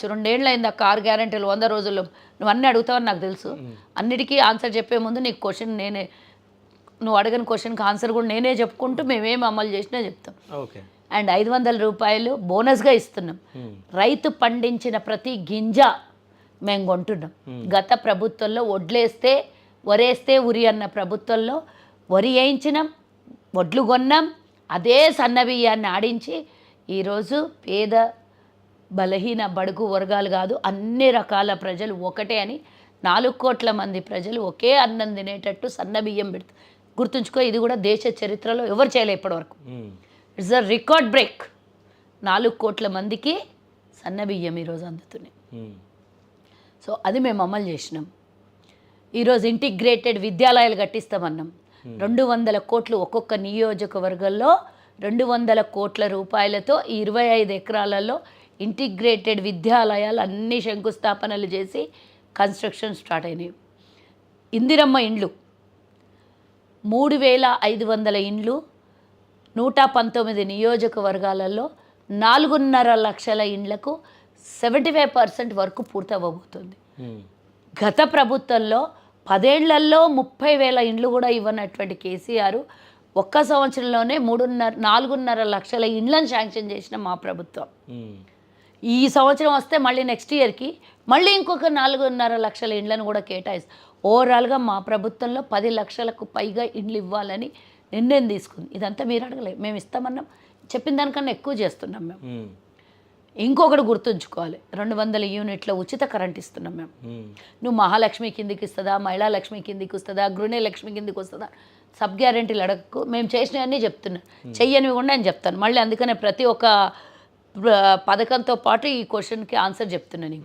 2 ఏళ్ళైంది ఆ కార్ గ్యారెంటీలు 100 రోజుల్లో. నువ్వు అన్నీ అడుగుతావని నాకు తెలుసు. అన్నిటికీ ఆన్సర్ చెప్పే ముందు నీకు క్వశ్చన్ నేనే, నువ్వు అడగని క్వశ్చన్కి ఆన్సర్ కూడా నేనే చెప్పుకుంటూ మేమేం అమలు చేసినా చెప్తాం. ఓకే. అండ్ 500 రూపాయలు బోనస్గా ఇస్తున్నాం. రైతు పండించిన ప్రతి గింజ మేము కొంటున్నాం. గత ప్రభుత్వంలో వడ్లేస్తే వరేస్తే ఉరి అన్న ప్రభుత్వంలో వరి వేయించినాం, వడ్లు కొన్నాం, అదే సన్నబియ్యాన్ని ఆడించి ఈరోజు పేద బలహీన బడుగు వర్గాలు కాదు అన్ని రకాల ప్రజలు ఒకటే అని 4 కోట్ల మంది ప్రజలు ఒకే అన్నం తినేటట్టు సన్నబియ్యం పెడుతుంది. గుర్తుంచుకో, ఇది కూడా దేశ చరిత్రలో ఎవరు చేయలే ఇప్పటివరకు. It's a record break. 4 కోట్ల మందికి సన్నబియ్యం ఈరోజు అందుతున్నాయి. సో అది మేము అమలు చేసినాం. ఈరోజు ఇంటిగ్రేటెడ్ విద్యాలయాలు కట్టిస్తామన్నాం. 200 కోట్లు ఒక్కొక్క నియోజకవర్గంలో 200 కోట్ల రూపాయలతో 25 ఎకరాలలో ఇంటిగ్రేటెడ్ విద్యాలయాలు అన్ని శంకుస్థాపనలు చేసి కన్స్ట్రక్షన్ స్టార్ట్ అయినాయి. ఇందిరమ్మ ఇండ్లు 3500 ఇండ్లు 119 నియోజకవర్గాలలో 4.5 లక్షల ఇండ్లకు 75% వరకు పూర్తవ్వబోతుంది. గత ప్రభుత్వంలో 10 ఏళ్లలో 30,000 ఇండ్లు కూడా ఇవ్వనటువంటి కేసీఆర్ ఒక్క సంవత్సరంలోనే 4.5 లక్షల ఇండ్లను శాంక్షన్ చేసిన మా ప్రభుత్వం. ఈ సంవత్సరం వస్తే మళ్ళీ నెక్స్ట్ ఇయర్కి మళ్ళీ ఇంకొక 4.5 లక్షల ఇండ్లను కూడా కేటాయిస్తాం. ఓవరాల్గా మా ప్రభుత్వంలో 10 లక్షలకు పైగా ఇండ్లు ఇవ్వాలని నిర్ణయం తీసుకుంది. ఇదంతా మీరు అడగలేదు, మేము ఇస్తామన్నాం. చెప్పిన దానికన్నా ఎక్కువ చేస్తున్నాం మేము. ఇంకొకటి గుర్తుంచుకోవాలి, 200 యూనిట్ల ఉచిత కరెంట్ ఇస్తున్నాం మేము. నువ్వు మహాలక్ష్మి కిందికి ఇస్తుందా, మహిళా లక్ష్మి కిందికి వస్తుందా, గృహిణి లక్ష్మి కిందికి వస్తుందా, సబ్ గ్యారెంటీలు అడగకు. మేము చేసినవన్నీ చెప్తున్నాను, చెయ్యనివి కూడా నేను చెప్తాను. మళ్ళీ అందుకనే ప్రతి ఒక్క పథకంతో పాటు ఈ క్వశ్చన్కి ఆన్సర్ చెప్తున్నాను.